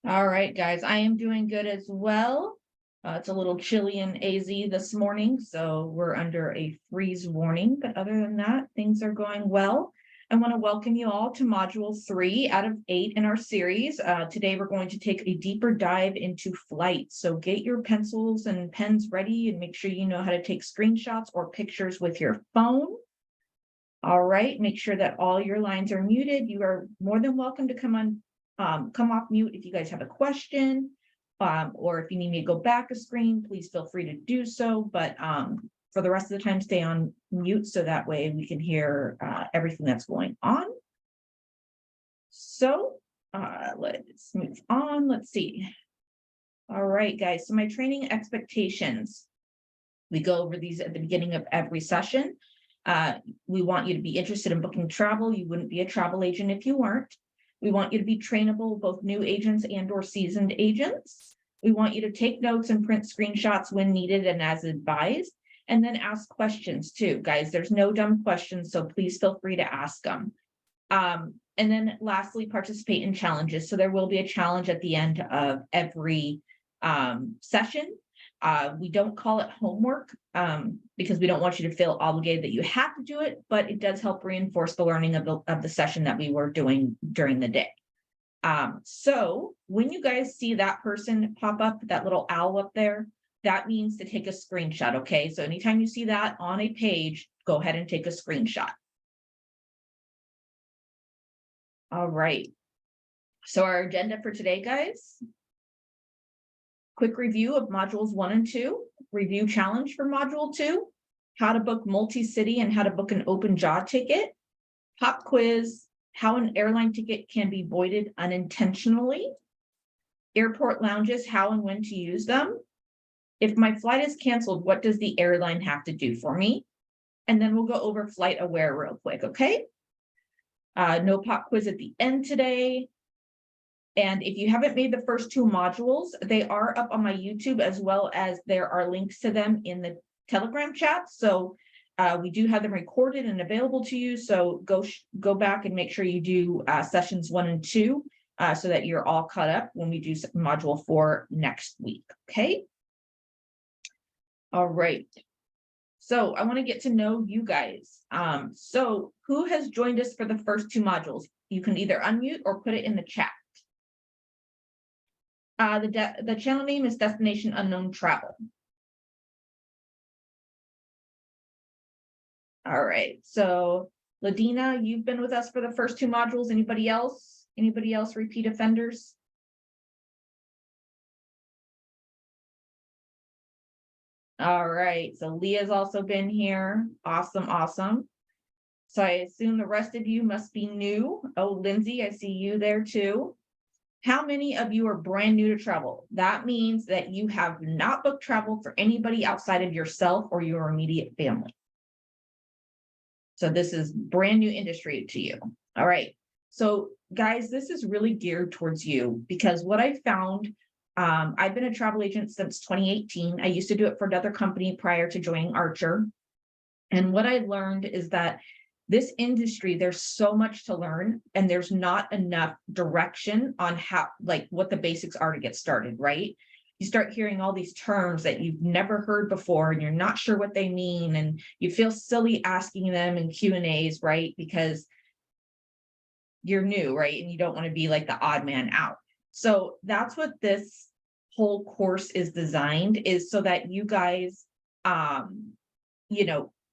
All right, guys, I am doing good as well. It's a little chilly in AZ this morning, so we're under a freeze warning. But other than that, things are going well. I want to welcome you all to Module 3 out of 8 in our series. Today, we're going to take a deeper dive into flight. So get your pencils and pens ready and make sure you know how to take screenshots or pictures with your phone. All right, make sure that all your lines are muted. You are more than welcome to come off mute if you guys have a question, or if you need me to go back a screen, please feel free to do so. But for the rest of the time, stay on mute so that way we can hear everything that's going on. So let's move on. Let's see. All right, guys. So my training expectations. We go over these at the beginning of every session. We want you to be interested in booking travel. You wouldn't be a travel agent if you weren't. We want you to be trainable, both new agents and or seasoned agents. We want you to take notes and print screenshots when needed and as advised, and then ask questions too. Guys, there's no dumb questions, so please feel free to ask them. And then lastly, participate in challenges. So there will be a challenge at the end of every session. We don't call it homework because we don't want you to feel obligated that you have to do it, but it does help reinforce the learning of the session that we were doing during the day. So when you guys see that person pop up, that little owl up there, that means to take a screenshot, okay? So anytime you see that on a page, go ahead and take a screenshot. All right. So our agenda for today, guys. Quick review of modules 1 and 2, review challenge for module 2, how to book multi-city and how to book an open jaw ticket, pop quiz, how an airline ticket can be voided unintentionally, airport lounges, how and when to use them. If my flight is canceled, what does the airline have to do for me? And then we'll go over flight aware real quick, okay? No pop quiz at the end today. And if you haven't made the first 2 modules, they are up on my YouTube, as well as there are links to them in the Telegram chat. So we do have them recorded and available to you. So go back and make sure you do sessions 1 and 2 so that you're all caught up when we do module 4 next week. Okay. All right. So I want to get to know you guys. So who has joined us for the first 2 modules? You can either unmute or put it in the chat. The channel name is Destination Unknown Travel. All right, so Ladina, you've been with us for the first 2 modules. Anybody else? Anybody else repeat offenders? All right, so Leah's also been here. Awesome, awesome. So I assume the rest of you must be new. Oh, Lindsay, I see you there too. How many of you are brand new to travel? That means that you have not booked travel for anybody outside of yourself or your immediate family. So this is brand new industry to you. All right. So guys, this is really geared towards you because what I found, I've been a travel agent since 2018. I used to do it for another company prior to joining Archer. And what I learned is that this industry, there's so much to learn and there's not enough direction on how, like what the basics are to get started, right? You start hearing all these terms that you've never heard before and you're not sure what they mean. And you feel silly asking them in Q&As, right? Because you're new, right? And you don't want to be like the odd man out. So that's what this whole course is designed, is so that you guys,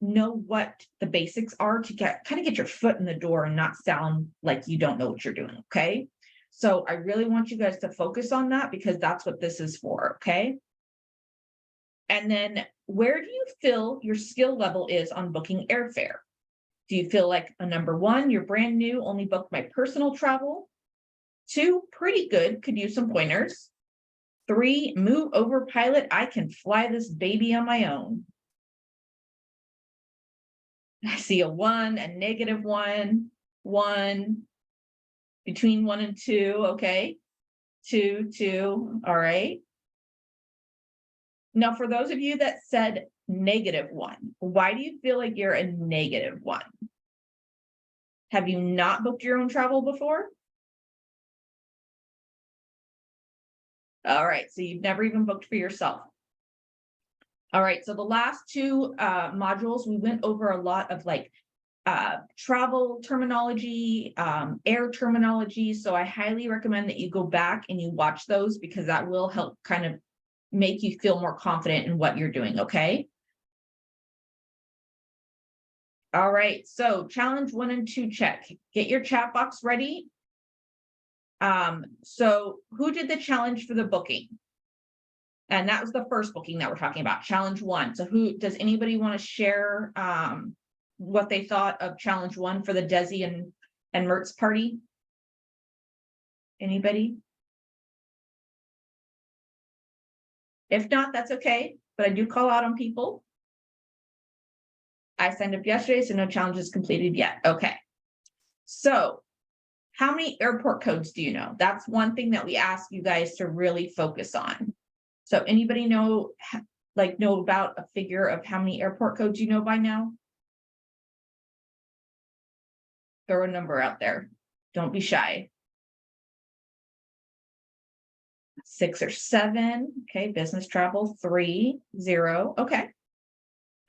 know what the basics are to kind of get your foot in the door and not sound like you don't know what you're doing. Okay. So I really want you guys to focus on that because that's what this is for. Okay. And then where do you feel your skill level is on booking airfare? Do you feel like a number 1, you're brand new, only booked my personal travel? 2, pretty good, could use some pointers. 3, move over pilot, I can fly this baby on my own. I see a 1, a -1, 1, between 1 and 2, okay. 2, 2, all right. Now, for those of you that said -1, why do you feel like you're a -1? Have you not booked your own travel before? All right, so you've never even booked for yourself. All right, so the last two modules, we went over a lot of like travel terminology, air terminology. So I highly recommend that you go back and you watch those, because that will help kind of make you feel more confident in what you're doing, okay? All right, so challenge 1 and 2 check. Get your chat box ready. So who did the challenge for the booking? And that was the first booking that we're talking about, challenge 1. So who does anybody want to share what they thought of challenge 1 for the Desi and Mertz party? Anybody? If not, that's okay, but I do call out on people. I signed up yesterday, so no challenges completed yet. Okay. So how many airport codes do you know? That's one thing that we ask you guys to really focus on. So anybody know about a figure of how many airport codes you know by now? Throw a number out there. Don't be shy. 6 or 7. Okay, business travel 3, 0. Okay.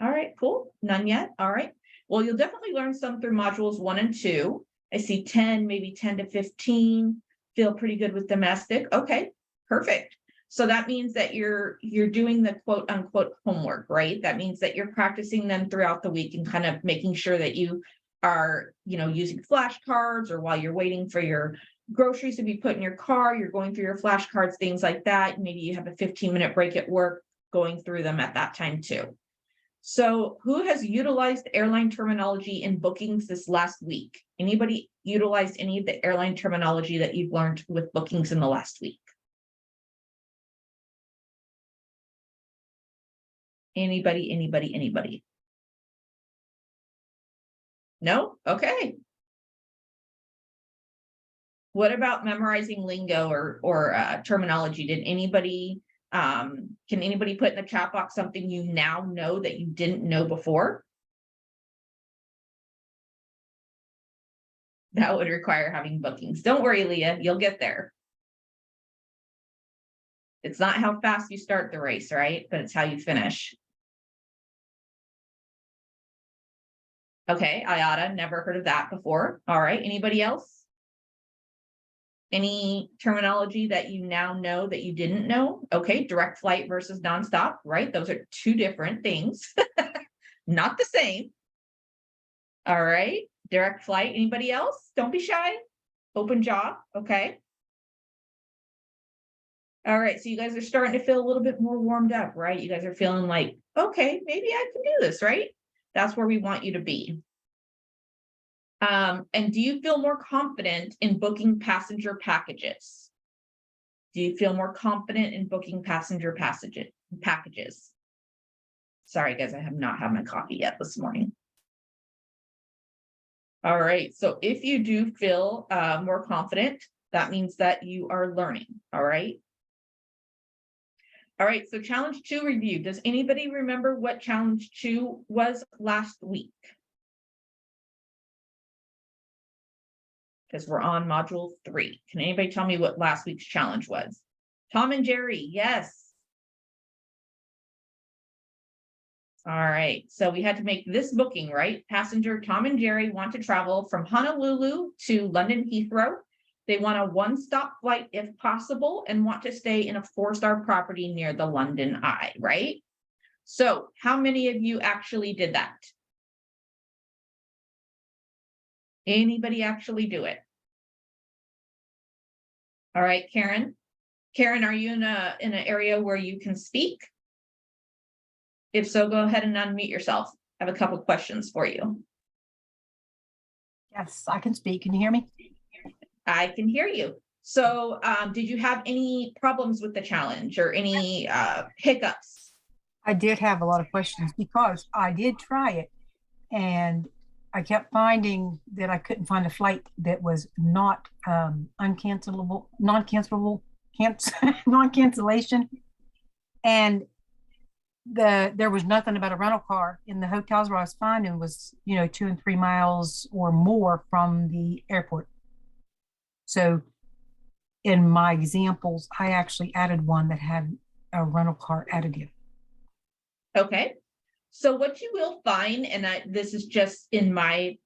All right, cool. None yet. All right. Well, you'll definitely learn some through modules 1 and 2. I see 10, maybe 10 to 15. Feel pretty good with domestic. Okay, perfect. So that means that you're doing the quote unquote homework, right? That means that you're practicing them throughout the week and kind of making sure that you are, using flashcards, or while you're waiting for your groceries to be put in your car, you're going through your flashcards, things like that. Maybe you have a 15-minute break at work, going through them at that time too. So who has utilized airline terminology in bookings this last week? Anybody utilized any of the airline terminology that you've learned with bookings in the last week? Anybody? No? Okay. What about memorizing lingo or terminology? Did anybody, can anybody put in the chat box something you now know that you didn't know before? That would require having bookings. Don't worry, Leah, you'll get there. It's not how fast you start the race, right? But it's how you finish. Okay, IATA, never heard of that before. All right, anybody else? Any terminology that you now know that you didn't know? Okay, direct flight versus nonstop, right? Those are two different things, not the same. All right, direct flight. Anybody else? Don't be shy. Open jaw. Okay. All right, so you guys are starting to feel a little bit more warmed up, right? You guys are feeling like, okay, maybe I can do this, right? That's where we want you to be. And do you feel more confident in booking passenger packages? Do you feel more confident in booking passenger packages? Sorry, guys, I have not had my coffee yet this morning. All right, so if you do feel more confident, that means that you are learning, all right? All right, so challenge 2 review. Does anybody remember what challenge 2 was last week? Because we're on module 3. Can anybody tell me what last week's challenge was? Tom and Jerry, yes. All right, so we had to make this booking, right? Passenger Tom and Jerry want to travel from Honolulu to London Heathrow. They want a one-stop flight if possible and want to stay in a 4-star property near the London Eye, right? So how many of you actually did that? Anybody actually do it? All right, Karen. Karen, are you in an area where you can speak? If so, go ahead and unmute yourself. I have a couple questions for you. Yes, I can speak. Can you hear me? I can hear you. So did you have any problems with the challenge or any hiccups? I did have a lot of questions because I did try it and I kept finding that I couldn't find a flight that was not uncancelable, non-cancelable, non-cancellation. And there was nothing about a rental car in the hotels where I was finding was, 2 and 3 miles or more from the airport. So in my examples, I actually added one that had a rental car added in. Okay. So what you will find, and this is just in my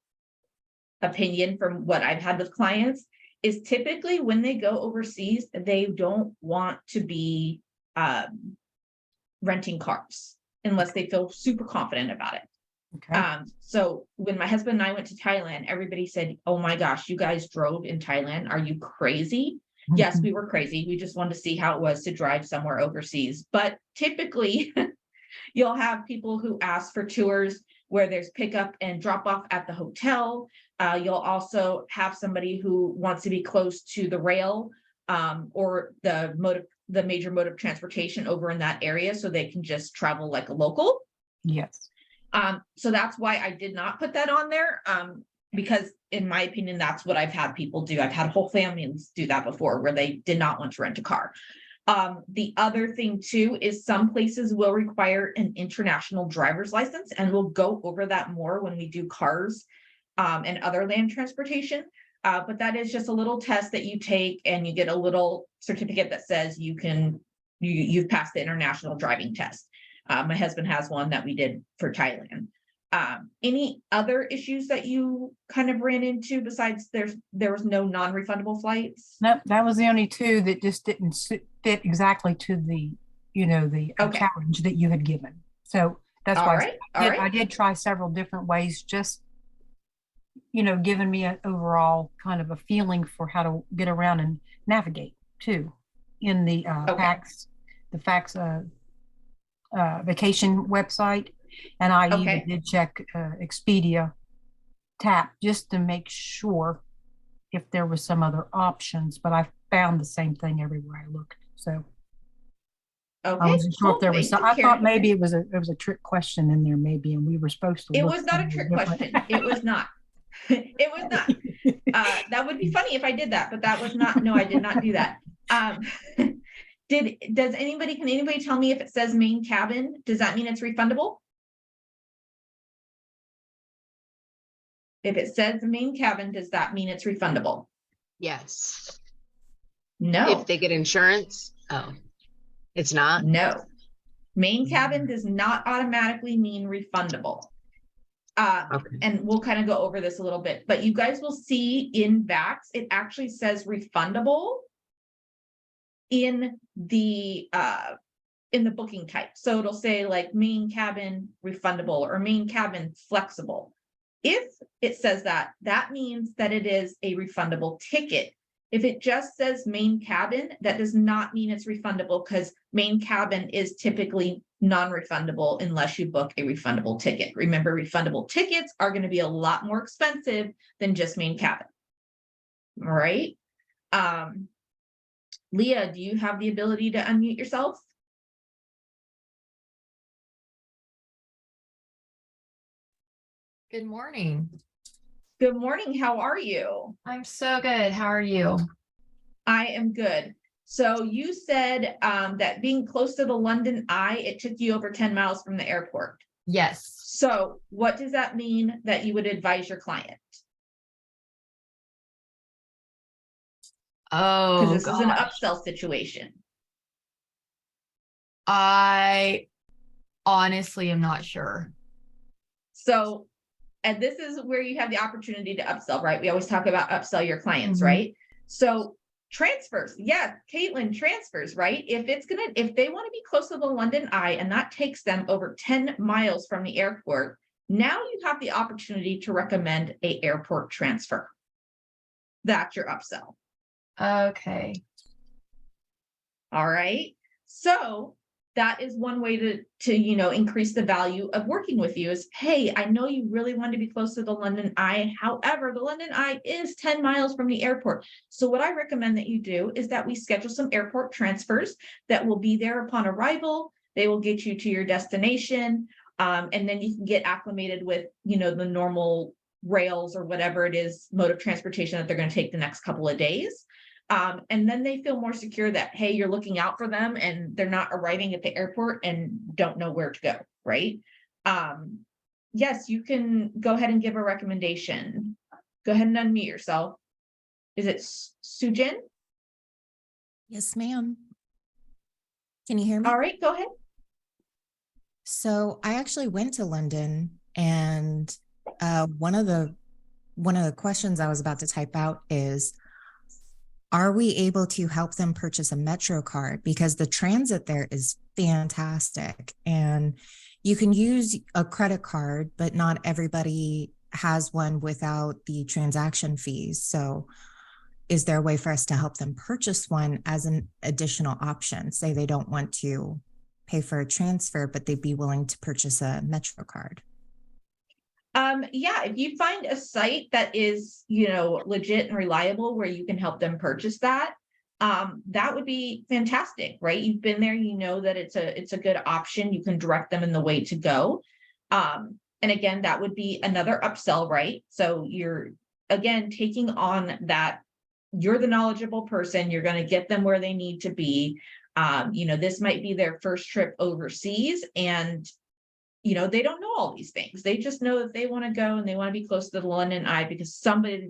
opinion from what I've had with clients, is typically when they go overseas, they don't want to be renting cars unless they feel super confident about it. Okay. So when my husband and I went to Thailand, everybody said, "Oh my gosh, you guys drove in Thailand. Are you crazy?" Yes, we were crazy. We just wanted to see how it was to drive somewhere overseas. But typically, you'll have people who ask for tours where there's pickup and drop off at the hotel. You'll also have somebody who wants to be close to the rail or the major mode of transportation over in that area, so they can just travel like a local. Yes. So that's why I did not put that on there. Because in my opinion, that's what I've had people do. I've had whole families do that before where they did not want to rent a car. The other thing too is some places will require an international driver's license, and we'll go over that more when we do cars and other land transportation. But that is just a little test that you take, and you get a little certificate that says you've passed the international driving test. My husband has one that we did for Thailand. Any other issues that you kind of ran into besides there was no non-refundable flights? Nope, that was the only two that just didn't fit exactly to the, the Okay. challenge that you had given. So that's All why right. I did try several different ways, just, giving me an overall kind of a feeling for how to get around and navigate too in the Okay. facts vacation website. And I even Okay. did check Expedia tap just to make sure if there was some other options, but I found the same thing everywhere I looked. So I Okay. wasn't sure if Cool. there was Thank some, you, I thought Karen. maybe it was a trick question in there maybe, and we were supposed to It look was not a somewhere trick different. question. It was not. It was not. That would be funny if I did that, but that was not, no, I did not do that. Can anybody tell me if it says main cabin, does that mean it's refundable? If it says main cabin, does that mean it's refundable? Yes. No, If they get insurance, oh, it's not? no. Main cabin does not automatically mean refundable. Okay. And we'll kind of go over this a little bit, but you guys will see in VAX, it actually says refundable in the booking type. So it'll say like main cabin refundable or main cabin flexible. If it says that, that means that it is a refundable ticket. If it just says main cabin, that does not mean it's refundable, because main cabin is typically non-refundable unless you book a refundable ticket. Remember, refundable tickets are going to be a lot more expensive than just main cabin. All right. Leah, do you have the ability to unmute yourself? Good morning. Good morning. How are you? I'm so good. How are you? I am good. So you said that being close to the London Eye, it took you over 10 miles from the airport. Yes. So what does that mean that you would advise your client? Oh, Because this is an gosh. upsell situation. I honestly am not sure. So, and this is where you have the opportunity to upsell, right? We always talk about upsell your clients, Mhm. right? So transfers, yeah, Caitlin, transfers, right? If they want to be close to the London Eye and that takes them over 10 miles from the airport, now you have the opportunity to recommend a airport transfer. That's your upsell. Okay. All right. So that is one way to increase the value of working with you is, hey, I know you really want to be close to the London Eye. However, the London Eye is 10 miles from the airport. So what I recommend that you do is that we schedule some airport transfers that will be there upon arrival. They will get you to your destination. And then you can get acclimated with, the normal rails or whatever it is, mode of transportation that they're going to take the next couple of days. And then they feel more secure that, hey, you're looking out for them and they're not arriving at the airport and don't know where to go, right? Yes, you can go ahead and give a recommendation. Go ahead and unmute yourself. Is it Sujin? Yes, ma'am. Can you hear me? All right, go ahead. So I actually went to London, and one of the questions I was about to type out is, are we able to help them purchase a Metro card? Because the transit there is fantastic, and you can use a credit card, but not everybody has one without the transaction fees. So is there a way for us to help them purchase one as an additional option? Say they don't want to pay for a transfer, but they'd be willing to purchase a Metro card. Yeah, if you find a site that is, legit and reliable where you can help them purchase that, that would be fantastic, right? You've been there, you know that it's a good option. You can direct them in the way to go. And again, that would be another upsell, right? So you're again taking on that, you're the knowledgeable person, you're going to get them where they need to be. This might be their first trip overseas, and they don't know all these things. They just know that they want to go and they want to be close to the London Eye because somebody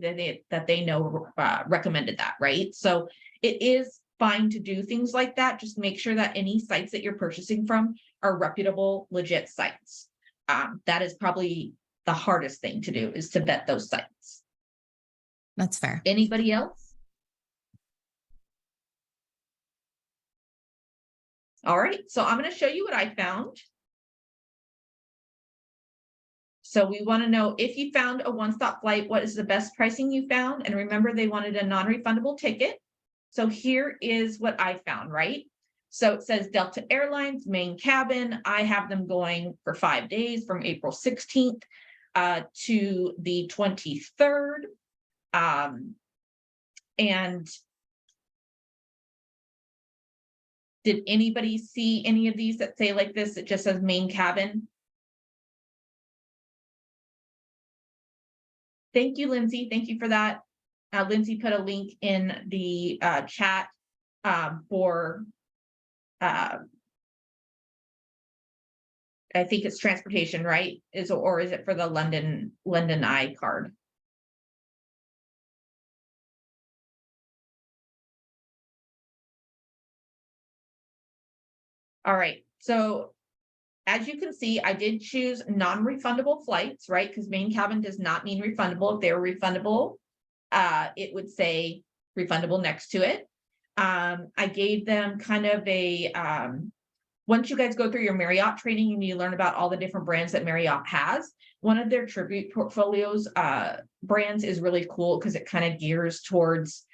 that they know recommended that, right? So it is fine to do things like that. Just make sure that any sites that you're purchasing from are reputable, legit sites. That is probably the hardest thing to do, is to vet those sites. That's fair. Anybody else? All right, so I'm going to show you what I found. So we want to know, if you found a one-stop flight, what is the best pricing you found? And remember, they wanted a non-refundable ticket. So here is what I found, right? So it says Delta Airlines, main cabin. I have them going for 5 days from April 16th to the 23rd. And did anybody see any of these that say like this? It just says main cabin. Thank you, Lindsay. Thank you for that. Lindsay put a link in the chat for, I think it's transportation, right? Or is it for the London Eye card? All right. So as you can see, I did choose non-refundable flights, right? Because main cabin does not mean refundable. If they were refundable, it would say refundable next to it. I gave them kind of a, once you guys go through your Marriott training, you need to learn about all the different brands that Marriott has. One of their tribute portfolios brands is really cool because it kind of gears towards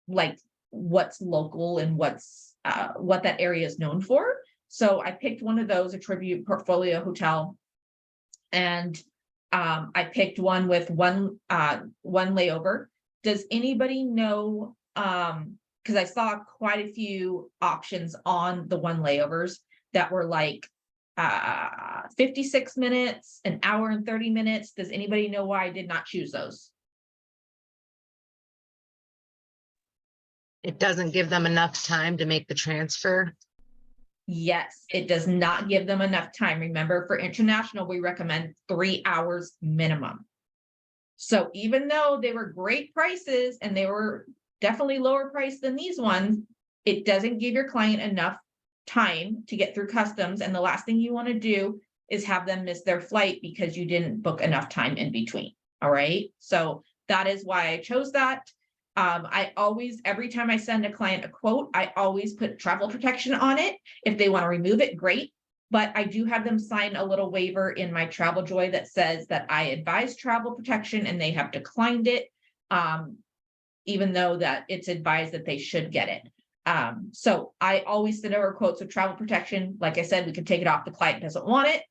like what's local and what that area is known for. So I picked one of those, a tribute portfolio hotel, and I picked one with one layover. Does anybody know? Because I saw quite a few options on the one layovers that were like 56 minutes, an hour and 30 minutes. Does anybody know why I did not choose those? It doesn't give them enough time to make the transfer. Yes, it does not give them enough time. Remember, for international, we recommend 3 hours minimum. So even though they were great prices and they were definitely lower price than these ones, it doesn't give your client enough time to get through customs. And the last thing you want to do is have them miss their flight because you didn't book enough time in between. All right. So that is why I chose that. I always, every time I send a client a quote, I always put travel protection on it. If they want to remove it, great. But I do have them sign a little waiver in my Travel Joy that says that I advise travel protection and they have declined it, even though that it's advised that they should get it. So I always send over quotes of travel protection. Like I said, we can take it off, the client doesn't want it.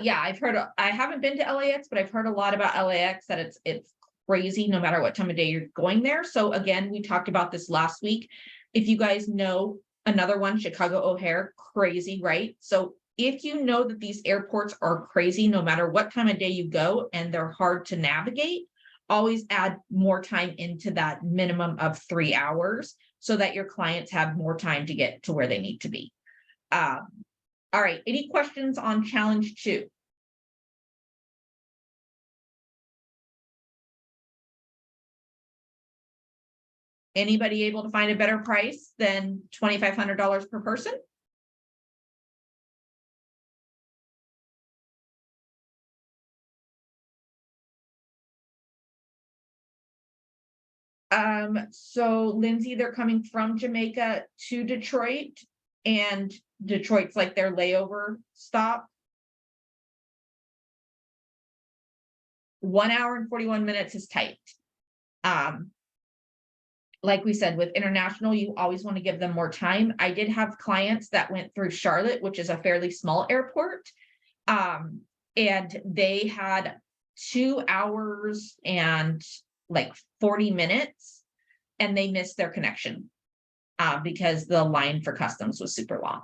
Yeah, I haven't been to LAX, but I've heard a lot about LAX, that it's crazy no matter what time of day you're going there. So again, we talked about this last week. If you guys know another one, Chicago O'Hare, crazy, right? So if you know that these airports are crazy no matter what time of day you go and they're hard to navigate, always add more time into that minimum of 3 hours so that your clients have more time to get to where they need to be. All right, any questions on challenge 2? Anybody able to find a better price than $2,500 per person? So Lindsay, they're coming from Jamaica to Detroit, and Detroit's like their layover stop. 1 hour and 41 minutes is tight. Like we said, with international, you always want to give them more time. I did have clients that went through Charlotte, which is a fairly small airport. And they had 2 hours and like 40 minutes, and they missed their connection because the line for customs was super long.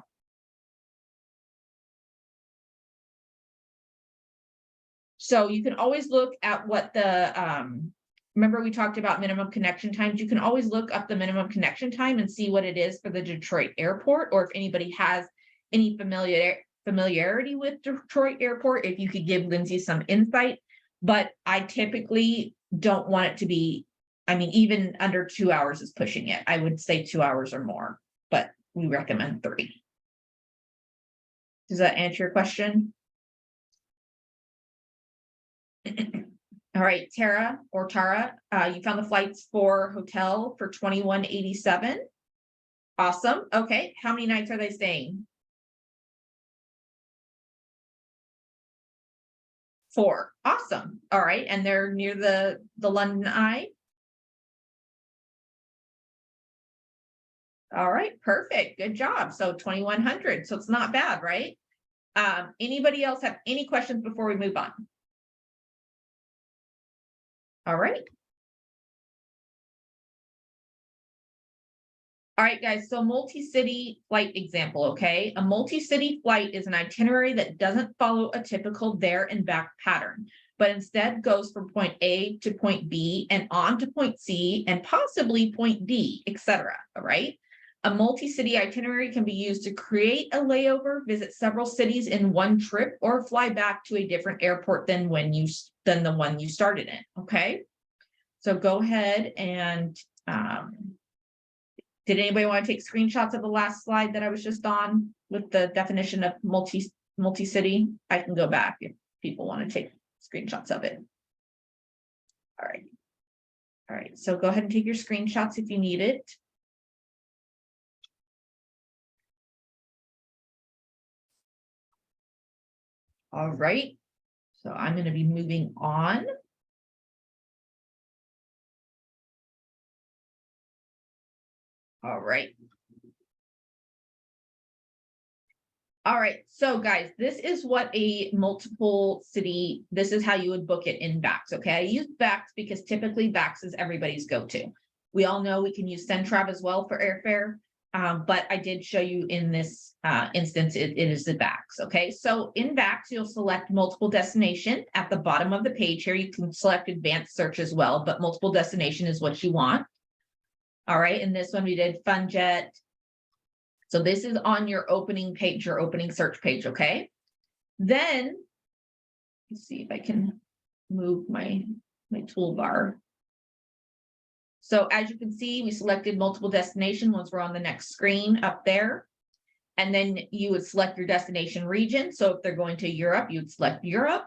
So you can always look at what the, remember we talked about minimum connection times. You can always look up the minimum connection time and see what it is for the Detroit airport, or if anybody has any familiarity with Detroit airport, if you could give Lindsay some insight. But I typically don't want it to be, I mean, even under 2 hours is pushing it. I would say 2 hours or more, but we recommend 3. Does that answer your question? All right, Tara, you found the flights for hotel for $21.87. Awesome. Okay, how many nights are they staying? 4. Awesome. All right, and they're near the London Eye. All right, perfect. Good job. So 2,100. So it's not bad, right? Anybody else have any questions before we move on? All right. All right, guys, so multi-city flight example, okay? A multi-city flight is an itinerary that doesn't follow a typical there and back pattern, but instead goes from point A to point B and on to point C and possibly point D, etc. All right? A multi-city itinerary can be used to create a layover, visit several cities in one trip, or fly back to a different airport than the one you started in, okay? So go ahead and did anybody want to take screenshots of the last slide that I was just on with the definition of multi-city? I can go back if people want to take screenshots of it. All right. All right, so go ahead and take your screenshots if you need it. All right, so I'm going to be moving on. All right. All right, so guys, this is what a multiple city, this is how you would book it in Vax, okay? I use Vax because typically Vax is everybody's go-to. We all know we can use Centrav as well for airfare, but I did show you in this instance, it is the Vax, okay? So in Vax, you'll select multiple destination. At the bottom of the page here, you can select advanced search as well, but multiple destination is what you want. All right, in this one we did FunJet. So this is on your opening page, your opening search page, okay? Then, let's see if I can move my toolbar. So as you can see, we selected multiple destination once we're on the next screen up there. And then you would select your destination region. So if they're going to Europe, you'd select Europe.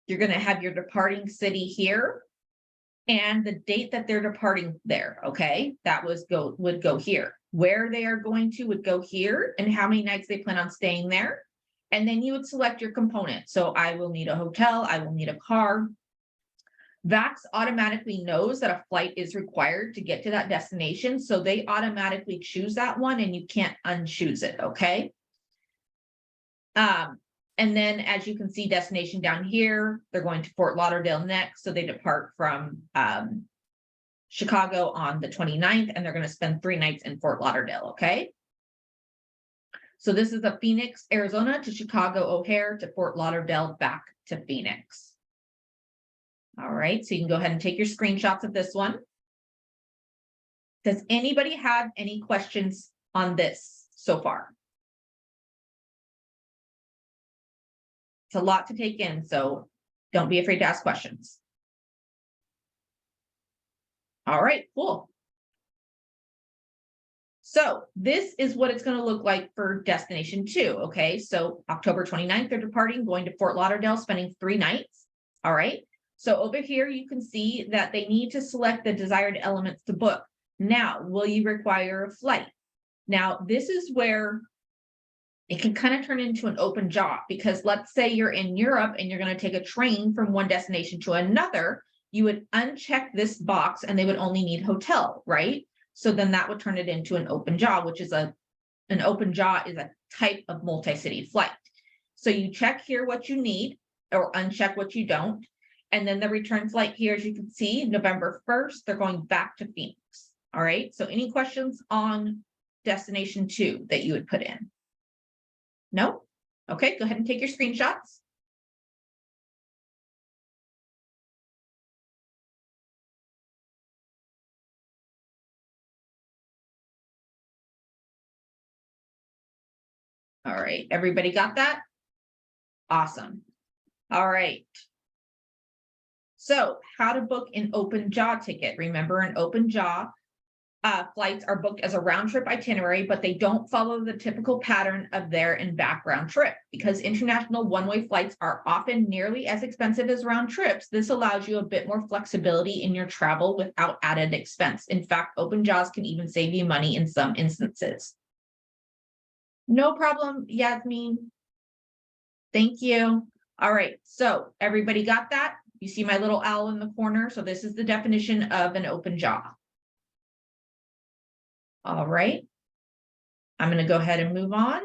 You're going to have your departing city here and the date that they're departing there, okay? That would go here. Where they are going to would go here and how many nights they plan on staying there. And then you would select your component. So I will need a hotel, I will need a car. Vax automatically knows that a flight is required to get to that destination. So they automatically choose that one and you can't unchoose it, okay? And then as you can see, destination down here, they're going to Fort Lauderdale next. So they depart from Chicago on the 29th, and they're going to spend 3 nights in Fort Lauderdale, okay? So this is a Phoenix, Arizona to Chicago O'Hare to Fort Lauderdale back to Phoenix. All right, so you can go ahead and take your screenshots of this one. Does anybody have any questions on this so far? It's a lot to take in, so don't be afraid to ask questions. All right, cool. So this is what it's going to look like for destination 2. Okay, so October 29th, they're departing, going to Fort Lauderdale, spending 3 nights. All right. So over here, you can see that they need to select the desired elements to book. Now, will you require a flight? Now, this is where it can kind of turn into an open job, because let's say you're in Europe and you're going to take a train from one destination to another, you would uncheck this box and they would only need hotel, right? So then that would turn it into an open jaw, which is an open jaw is a type of multi-city flight. So you check here what you need or uncheck what you don't. And then the return flight here, as you can see, November 1st, they're going back to Phoenix. All right. So any questions on destination 2 that you would put in? No? Okay, go ahead and take your screenshots. All right, everybody got that? Awesome. All right. So how to book an open jaw ticket. Remember, an open jaw flights are booked as a round trip itinerary, but they don't follow the typical pattern of there and back round trip. Because international one-way flights are often nearly as expensive as round trips, this allows you a bit more flexibility in your travel without added expense. In fact, open jaws can even save you money in some instances. No problem, Yasmin. Thank you. All right, so everybody got that? You see my little owl in the corner? So this is the definition of an open jaw. All right. I'm going to go ahead and move on.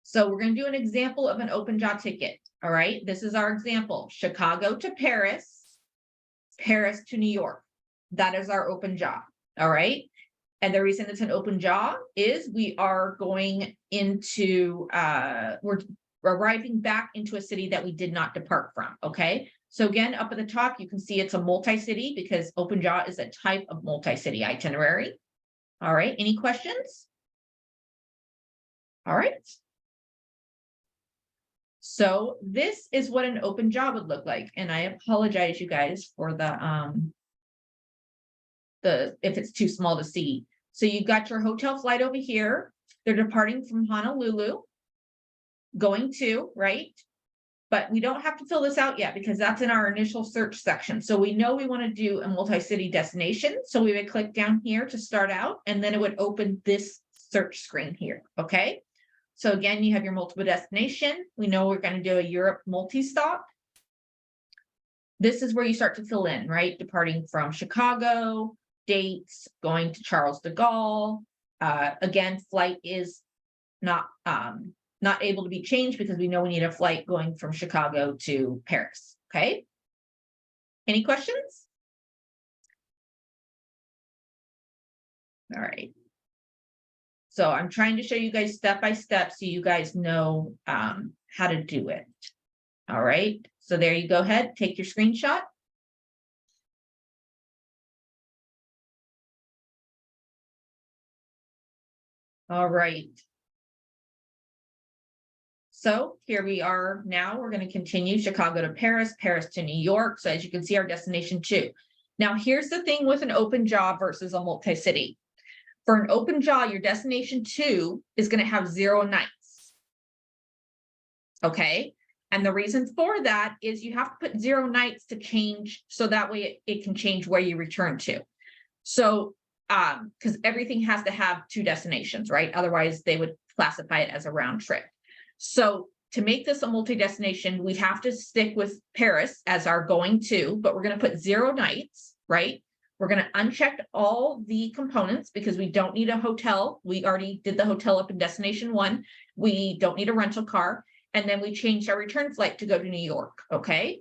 So we're going to do an example of an open jaw ticket. All right. This is our example. Chicago to Paris, Paris to New York. That is our open jaw. All right. And the reason it's an open jaw is we are going into, we're arriving back into a city that we did not depart from. Okay. So again, up at the top, you can see it's a multi-city because open jaw is a type of multi-city itinerary. All right. Any questions? All right. So this is what an open jaw would look like. And I apologize, you guys, for the if it's too small to see. So you've got your hotel flight over here. They're departing from Honolulu, going to, right? But we don't have to fill this out yet because that's in our initial search section. So we know we want to do a multi-city destination. So we would click down here to start out, and then it would open this search screen here. Okay. So again, you have your multiple destination. We know we're going to do a Europe multi-stop. This is where you start to fill in, right? Departing from Chicago, dates, going to Charles de Gaulle. Again, flight is not able to be changed because we know we need a flight going from Chicago to Paris. Okay. Any questions? All right. So I'm trying to show you guys step by step so you guys know how to do it. All right. So there you go ahead, take your screenshot. All right. So here we are now, we're going to continue Chicago to Paris, Paris to New York. So as you can see, our destination 2. Now, here's the thing with an open jaw versus a multi-city. For an open jaw, your destination 2 is going to have 0 nights. Okay. And the reason for that is you have to put 0 nights to change. So that way it can change where you return to. So, because everything has to have 2 destinations, right? Otherwise they would classify it as a round trip. So to make this a multi-destination, we have to stick with Paris as our going to, but we're going to put 0 nights, right? We're going to uncheck all the components because we don't need a hotel. We already did the hotel up in destination 1. We don't need a rental car. And then we changed our return flight to go to New York. Okay.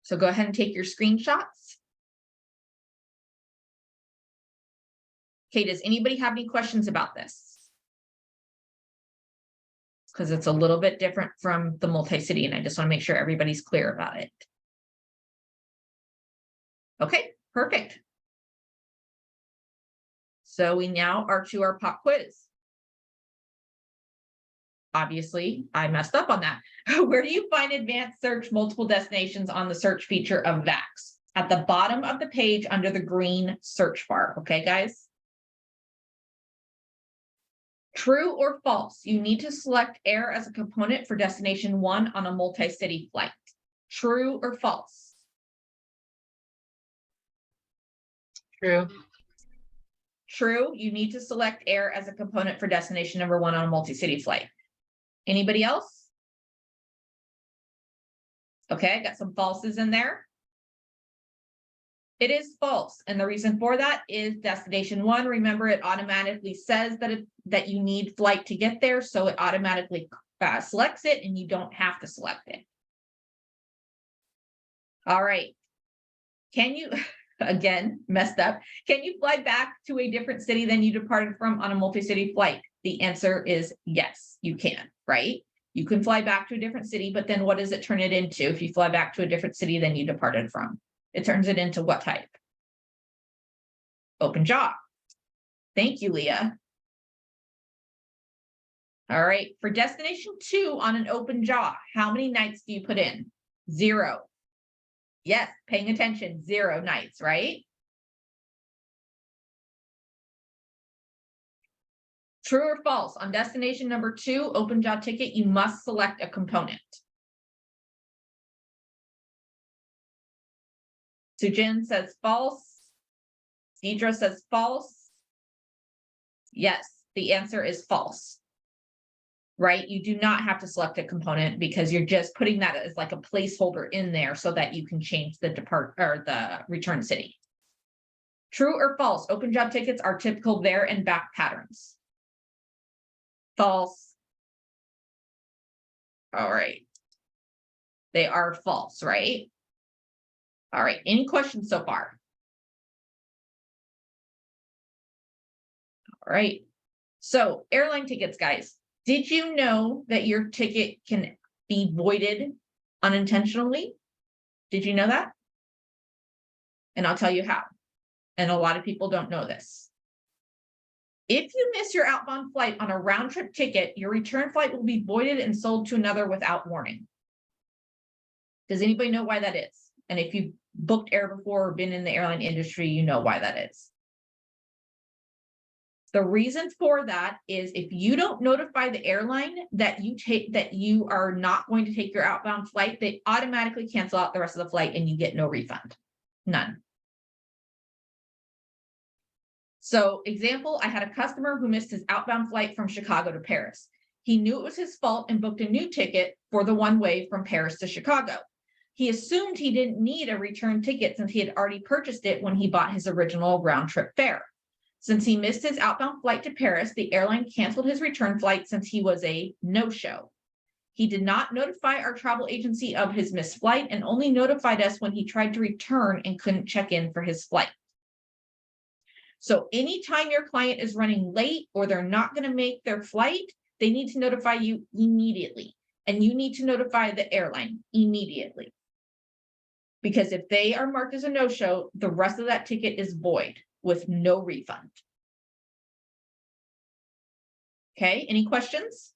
So go ahead and take your screenshots. Okay, does anybody have any questions about this? Because it's a little bit different from the multi-city, and I just want to make sure everybody's clear about it. Okay, perfect. So we now are to our pop quiz. Obviously, I messed up on that. Where do you find advanced search multiple destinations on the search feature of VAX? at the bottom of the page under the green search bar. Okay, guys? True or false, you need to select air as a component for destination 1 on a multi-city flight. True or false? True. True, you need to select air as a component for destination number 1 on a multi-city flight. Anybody else? Okay, I got some falses in there. It is false, and the reason for that is destination 1. Remember, it automatically says that you need flight to get there, so it automatically selects it, and you don't have to select it. All right. Can you, again, messed up. Can you fly back to a different city than you departed from on a multi-city flight? The answer is yes, you can, right? You can fly back to a different city, but then what does it turn it into if you fly back to a different city than you departed from? It turns it into what type? Open jaw. Thank you, Leah. All right, for destination 2 on an open jaw, how many nights do you put in? 0. Yes, paying attention, 0 nights, right? True or false, on destination number 2, open jaw ticket, you must select a component. Sujin says false. Deidre says false. Yes, the answer is false. Right? You do not have to select a component because you're just putting that as like a placeholder in there so that you can change the the return city. True or false, open jaw tickets are typical there and back patterns. False. All right. They are false, right? All right, any questions so far? All right, so airline tickets, guys. Did you know that your ticket can be voided unintentionally? Did you know that? And I'll tell you how. And a lot of people don't know this. If you miss your outbound flight on a round trip ticket, your return flight will be voided and sold to another without warning. Does anybody know why that is? And if you've booked air before or been in the airline industry, you know why that is. The reason for that is if you don't notify the airline that you are not going to take your outbound flight, they automatically cancel out the rest of the flight and you get no refund. None. So example, I had a customer who missed his outbound flight from Chicago to Paris. He knew it was his fault and booked a new ticket for the one-way from Paris to Chicago. He assumed he didn't need a return ticket since he had already purchased it when he bought his original round trip fare. Since he missed his outbound flight to Paris, the airline canceled his return flight since he was a no-show. He did not notify our travel agency of his missed flight and only notified us when he tried to return and couldn't check in for his flight. So anytime your client is running late or they're not going to make their flight, they need to notify you immediately. And you need to notify the airline immediately. Because if they are marked as a no-show, the rest of that ticket is void with no refund. Okay, any questions?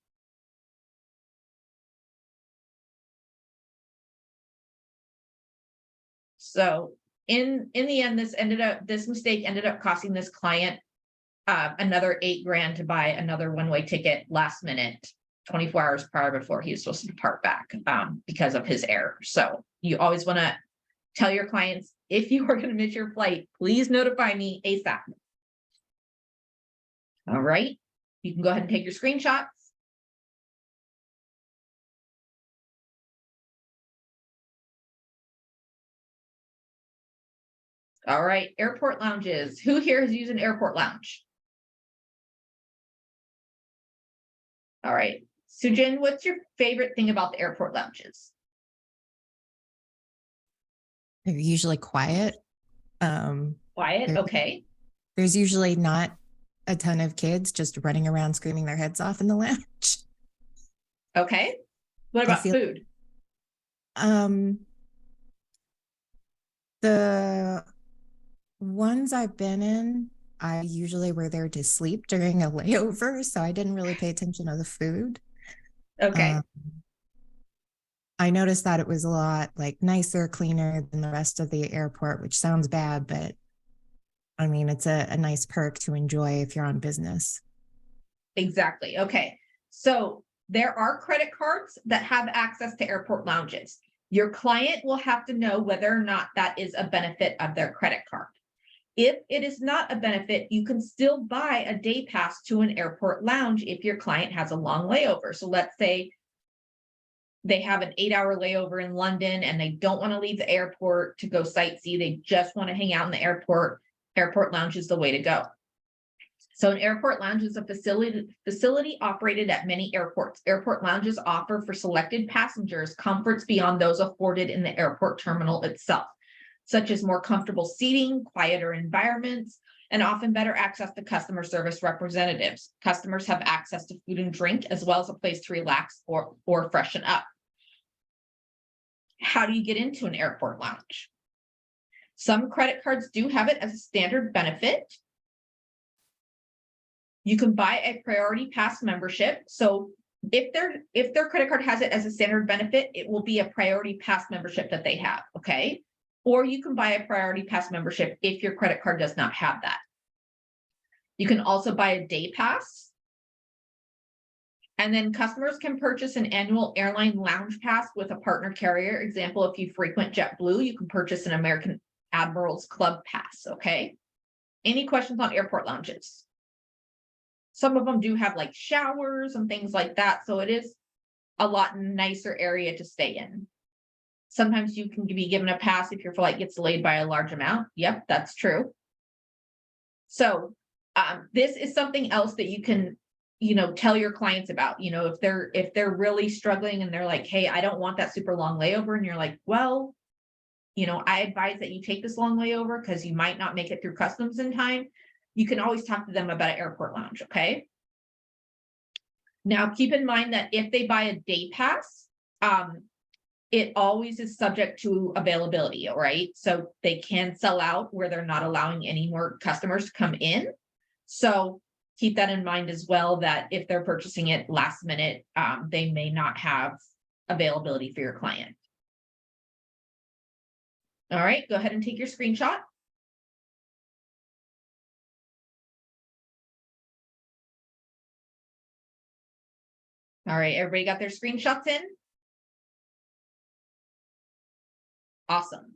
So in the end, this mistake ended up costing this client another $8,000 to buy another one-way ticket last minute, 24 hours prior before he was supposed to depart back because of his error. So you always want to tell your clients, if you are going to miss your flight, please notify me ASAP. All right, you can go ahead and take your screenshots. All right, airport lounges. Who here has used an airport lounge? All right, Sujin, what's your favorite thing about the airport lounges? They're usually quiet. Quiet, There- okay. There's usually not a ton of kids just running around screaming their heads off in the lounge. Okay. What I about feel- food? The ones I've been in, I usually were there to sleep during a layover, so I didn't really pay attention to the food. Okay. I noticed that it was a lot like nicer, cleaner than the rest of the airport, which sounds bad, but I mean, it's a nice perk to enjoy if you're on business. Exactly. Okay. So there are credit cards that have access to airport lounges. Your client will have to know whether or not that is a benefit of their credit card. If it is not a benefit, you can still buy a day pass to an airport lounge if your client has a long layover. So let's say they have an 8-hour layover in London and they don't want to leave the airport to go sightsee. They just want to hang out in the airport. Airport lounge is the way to go. So an airport lounge is a facility operated at many airports. Airport lounges offer for selected passengers comforts beyond those afforded in the airport terminal itself, such as more comfortable seating, quieter environments, and often better access to customer service representatives. Customers have access to food and drink, as well as a place to relax or freshen up. How do you get into an airport lounge? Some credit cards do have it as a standard benefit. You can buy a priority pass membership. So if their credit card has it as a standard benefit, it will be a priority pass membership that they have, okay? Or you can buy a priority pass membership if your credit card does not have that. You can also buy a day pass. And then customers can purchase an annual airline lounge pass with a partner carrier. Example, if you frequent JetBlue, you can purchase an American Admirals Club pass, okay? Any questions on airport lounges? Some of them do have like showers and things like that. So it is a lot nicer area to stay in. Sometimes you can be given a pass if your flight gets delayed by a large amount. Yep, that's true. So this is something else that you can, tell your clients about. If they're really struggling and they're like, hey, I don't want that super long layover. And you're like, well, I advise that you take this long layover because you might not make it through customs in time. You can always talk to them about an airport lounge, okay? Now, keep in mind that if they buy a day pass, it always is subject to availability, all right? So they can sell out where they're not allowing any more customers to come in. So keep that in mind as well, that if they're purchasing it last minute, they may not have availability for your client. All right, go ahead and take your screenshot. All right, everybody got their screenshots in? Awesome.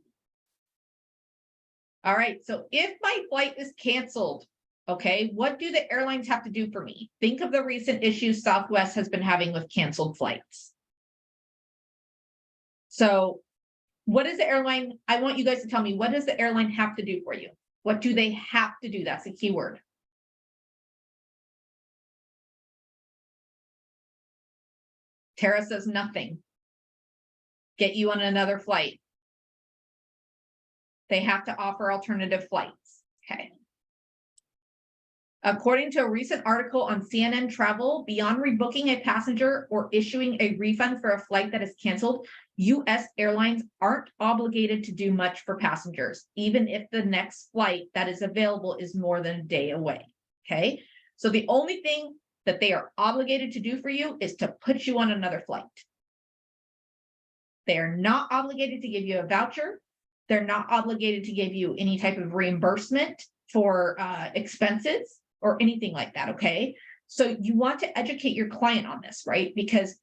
All right, so if my flight is canceled, okay, what do the airlines have to do for me? Think of the recent issues Southwest has been having with canceled flights. So what is the airline? I want you guys to tell me, what does the airline have to do for you? What do they have to do? That's the key word. Tara says nothing. Get you on another flight. They have to offer alternative flights. Okay. According to a recent article on CNN Travel, beyond rebooking a passenger or issuing a refund for a flight that is canceled, U.S. airlines aren't obligated to do much for passengers, even if the next flight that is available is more than a day away. Okay. So the only thing that they are obligated to do for you is to put you on another flight. They are not obligated to give you a voucher. They're not obligated to give you any type of reimbursement for expenses or anything like that, okay? So you want to educate your client on this, right? Because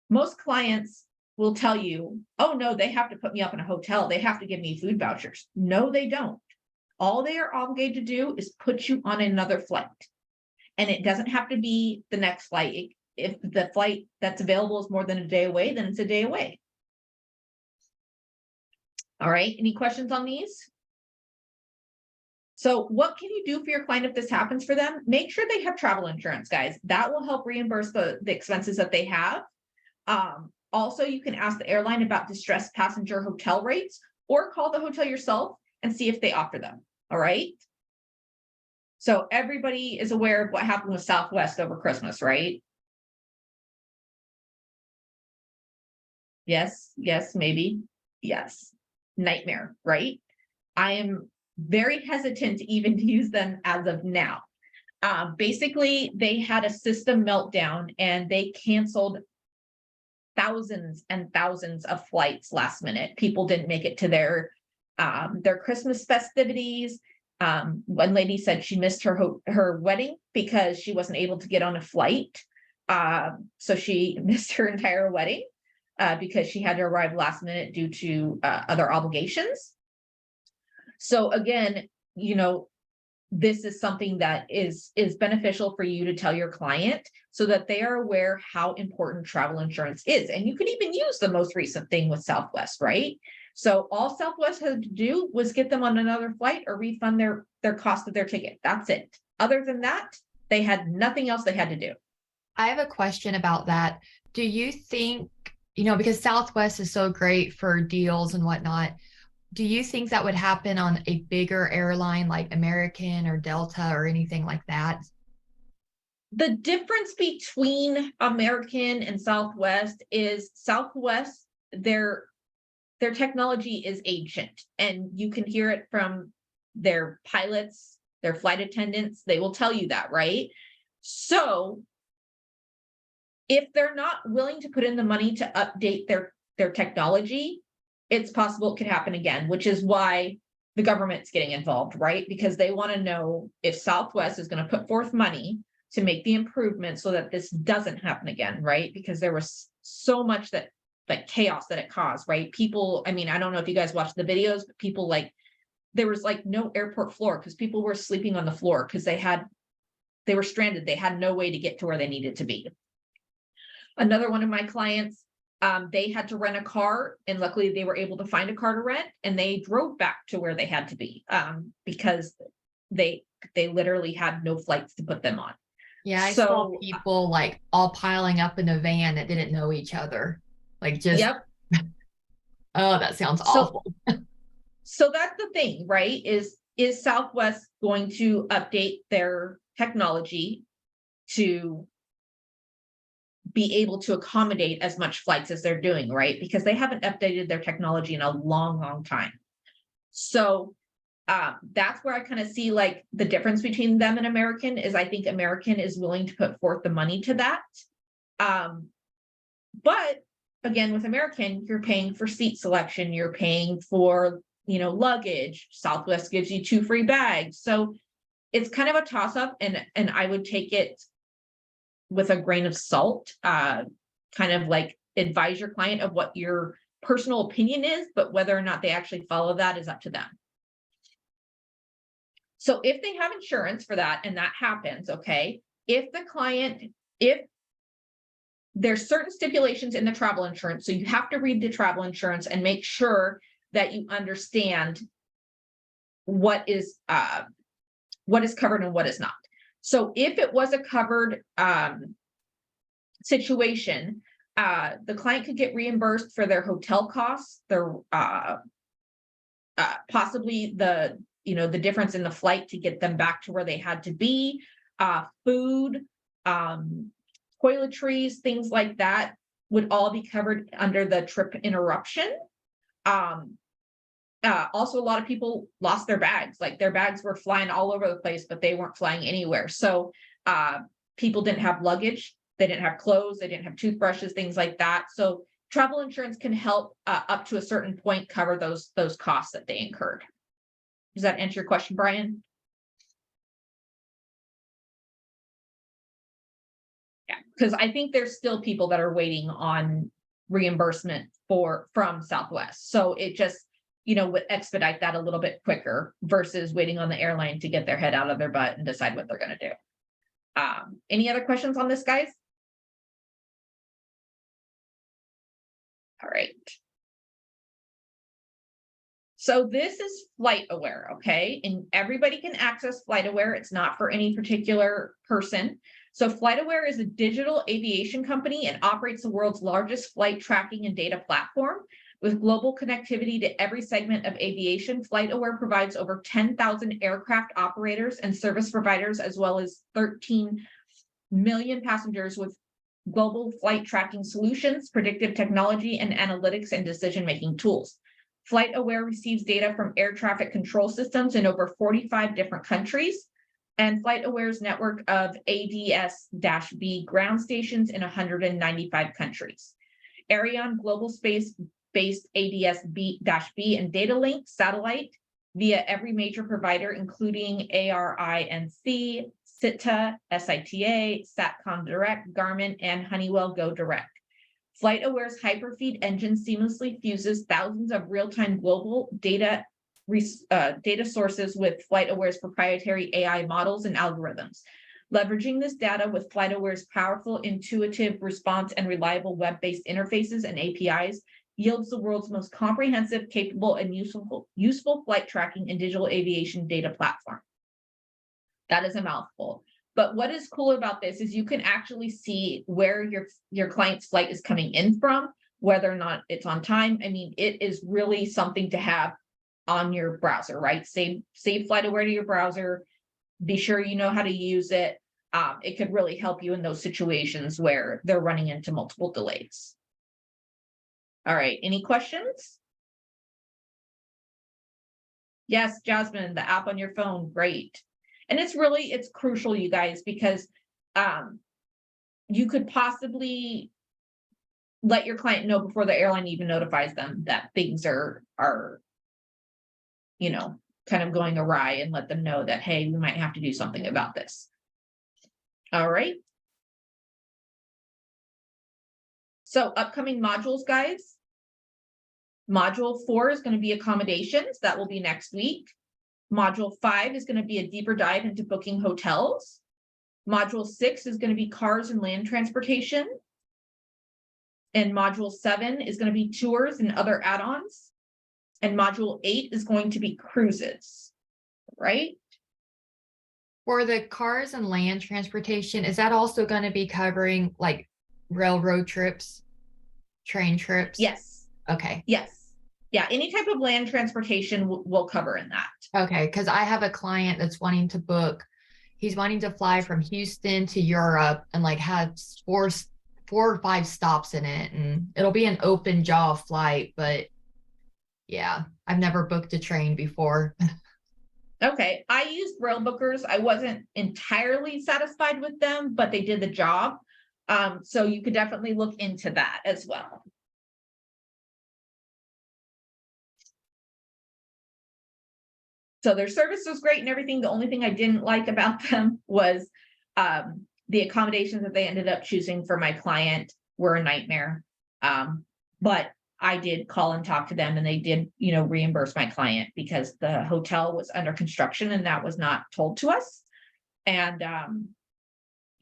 most clients will tell you, oh no, they have to put me up in a hotel. They have to give me food vouchers. No, they don't. All they are obligated to do is put you on another flight. And it doesn't have to be the next flight. If the flight that's available is more than a day away, then it's a day away. All right, any questions on these? So what can you do for your client if this happens for them? Make sure they have travel insurance, guys. That will help reimburse the expenses that they have. Also, you can ask the airline about distressed passenger hotel rates or call the hotel yourself and see if they offer them, all right? So everybody is aware of what happened with Southwest over Christmas, right? Yes, maybe, yes. Nightmare, right? I am very hesitant to even use them as of now. Basically, they had a system meltdown and they canceled thousands and thousands of flights last minute. People didn't make it to their Christmas festivities. One lady said she missed her wedding because she wasn't able to get on a flight. So she missed her entire wedding because she had to arrive last minute due to other obligations. So again, you know, this is something that is beneficial for you to tell your client so that they are aware how important travel insurance is. And you could even use the most recent thing with Southwest, right? So all Southwest had to do was get them on another flight or refund their cost of their ticket. That's it. Other than that, they had nothing else they had to do. I have a question about that. Do you think, you know, because Southwest is so great for deals and whatnot, do you think that would happen on a bigger airline like American or Delta or anything like that? The difference between American and Southwest is Southwest, their technology is ancient, and you can hear it from their pilots, their flight attendants. They will tell you that, right? So if they're not willing to put in the money to update their technology, it's possible it could happen again, which is why the government's getting involved, right? Because they want to know if Southwest is going to put forth money to make the improvement so that this doesn't happen again, right? Because there was so much chaos that it caused, right? People, I mean, I don't know if you guys watched the videos, but people there was no airport floor because people were sleeping on the floor because they were stranded. They had no way to get to where they needed to be. Another one of my clients, they had to rent a car, and luckily they were able to find a car to rent, and they drove back to where they had to be because they literally had no flights to put them on. Yeah, I saw people all piling up in a van that didn't know each other. Yep. Oh, that sounds awful. So that's the thing, right? Is Southwest going to update their technology to be able to accommodate as much flights as they're doing, right? Because they haven't updated their technology in a long, long time. So that's where I kind of see the difference between them and American is I think American is willing to put forth the money to that. But again, with American, you're paying for seat selection, you're paying for, luggage. Southwest gives you 2 free bags. So it's kind of a toss up, and I would take it with a grain of salt, kind of advise your client of what your personal opinion is, but whether or not they actually follow that is up to them. So if they have insurance for that and that happens, okay, if there's certain stipulations in the travel insurance, so you have to read the travel insurance and make sure that you understand what is covered and what is not. So if it was a covered situation, the client could get reimbursed for their hotel costs, their possibly the difference in the flight to get them back to where they had to be, food, toiletries, things like that would all be covered under the trip interruption. Also, a lot of people lost their bags. Their bags were flying all over the place, but they weren't flying anywhere. So people didn't have luggage, they didn't have clothes, they didn't have toothbrushes, things like that. So travel insurance can help up to a certain point cover those costs that they incurred. Does that answer your question, Brian? Yeah, because I think there's still people that are waiting on reimbursement from Southwest. So it just, would expedite that a little bit quicker versus waiting on the airline to get their head out of their butt and decide what they're going to do. Any other questions on this, guys? All right. So this is FlightAware, okay? And everybody can access FlightAware. It's not for any particular person. So FlightAware is a digital aviation company and operates the world's largest flight tracking and data platform. With global connectivity to every segment of aviation, FlightAware provides over 10,000 aircraft operators and service providers, as well as 13 million passengers with global flight tracking solutions, predictive technology, and analytics and decision-making tools. FlightAware receives data from air traffic control systems in over 45 different countries, and FlightAware's network of ADS-B ground stations in 195 countries. Ariane global space-based ADS-B and data link satellite via every major provider, including ARINC, SITA, SITA, Satcom Direct, Garmin, and Honeywell Go Direct. FlightAware's Hyperfeed engine seamlessly fuses thousands of real-time global data sources with FlightAware's proprietary AI models and algorithms. Leveraging this data with FlightAware's powerful, intuitive response and reliable web-based interfaces and APIs yields the world's most comprehensive, capable, and useful flight tracking and digital aviation data platform. That is a mouthful. But what is cool about this is you can actually see where your client's flight is coming in from, whether or not it's on time. I mean, it is really something to have on your browser, right? Save FlightAware to your browser. Be sure you know how to use it. It could really help you in those situations where they're running into multiple delays. All right, any questions? Yes, Jasmine, the app on your phone, great. And it's crucial, you guys, because you could possibly let your client know before the airline even notifies them that things are kind of going awry, and let them know that, hey, we might have to do something about this. All right. So upcoming modules, guys. Module 4 is going to be accommodations. That will be next week. Module 5 is going to be a deeper dive into booking hotels. Module 6 is going to be cars and land transportation. And module 7 is going to be tours and other add-ons. And module 8 is going to be cruises, right? For the cars and land transportation, is that also going to be covering like railroad trips, train trips? Yes. Okay. Yes. Yeah, any type of land transportation will cover in that. Okay, because I have a client that's wanting to book. He's wanting to fly from Houston to Europe and like have four or five stops in it, and it'll be an open jaw flight. But yeah, I've never booked a train before. Okay, I used Rail Bookers. I wasn't entirely satisfied with them, but they did the job. So you could definitely look into that as well. So their service was great and everything. The only thing I didn't like about them was the accommodations that they ended up choosing for my client were a nightmare. But I did call and talk to them, and they did, reimburse my client because the hotel was under construction and that was not told to us. And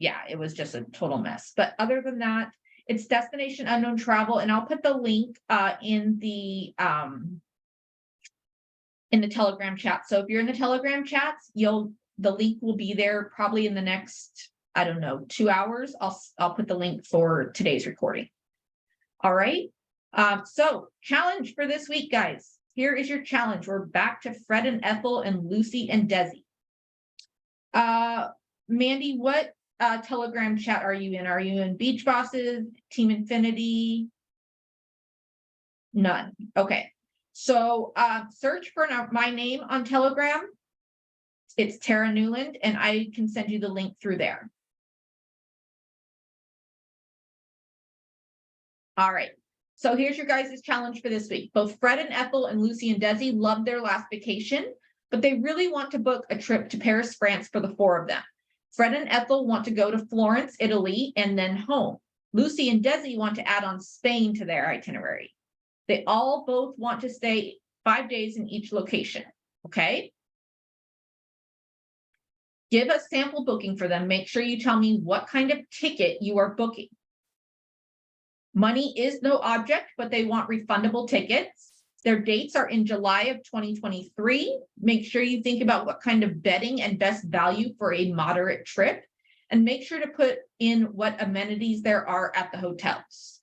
yeah, it was just a total mess. But other than that, it's Destination Unknown Travel, and I'll put the link in the Telegram chat. So if you're in the Telegram chats, the link will be there probably in the next, 2 hours. I'll put the link for today's recording. All right. So challenge for this week, guys. Here is your challenge. We're back to Fred and Ethel and Lucy and Desi. Mandy, what Telegram chat are you in? Are you in Beach Bosses, Team Infinity? None. Okay. So search for my name on Telegram. It's Tara Newland, and I can send you the link through there. All right. So here's your guys' challenge for this week. Both Fred and Ethel and Lucy and Desi loved their last vacation, but they really want to book a trip to Paris, France for the 4 of them. Fred and Ethel want to go to Florence, Italy, and then home. Lucy and Desi want to add on Spain to their itinerary. They all both want to stay 5 days in each location, okay? Give a sample booking for them. Make sure you tell me what kind of ticket you are booking. Money is no object, but they want refundable tickets. Their dates are in July of 2023. Make sure you think about what kind of bedding and best value for a moderate trip, and make sure to put in what amenities there are at the hotels.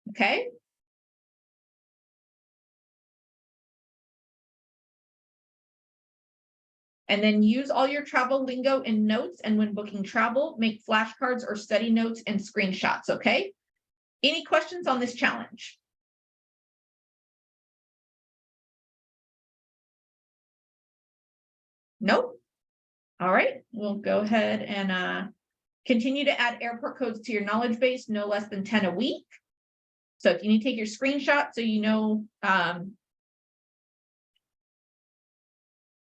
Okay? And then use all your travel lingo in notes, and when booking travel, make flashcards or study notes and screenshots, okay? Any questions on this challenge? Nope. All right, we'll go ahead and Continue to add airport codes to your knowledge base, no less than 10 a week. So if you need to take your screenshot so you know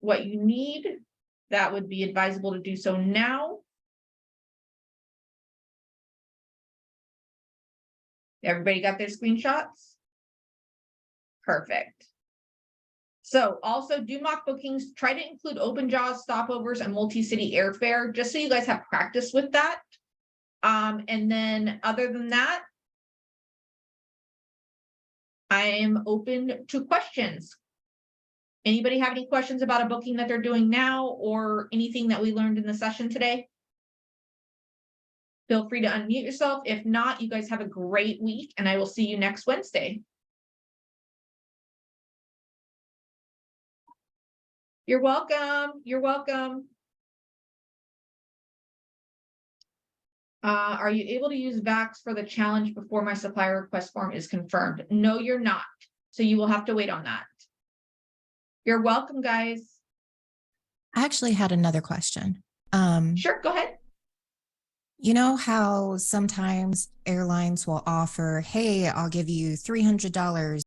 what you need, that would be advisable to do so now. Everybody got their screenshots? Perfect. So also do mock bookings, try to include open jaws, stopovers, and multi-city airfare, just so you guys have practice with that. And then other than that, I am open to questions. Anybody have any questions about a booking that they're doing now or anything that we learned in the session today? Feel free to unmute yourself. If not, you guys have a great week and I will see you next Wednesday. You're welcome. You're welcome. Are you able to use VAX for the challenge before my supplier request form is confirmed? No, you're not. So you will have to wait on that. You're welcome, guys. I actually had another question. Sure, go ahead. You know how sometimes airlines will offer, hey, I'll give you $300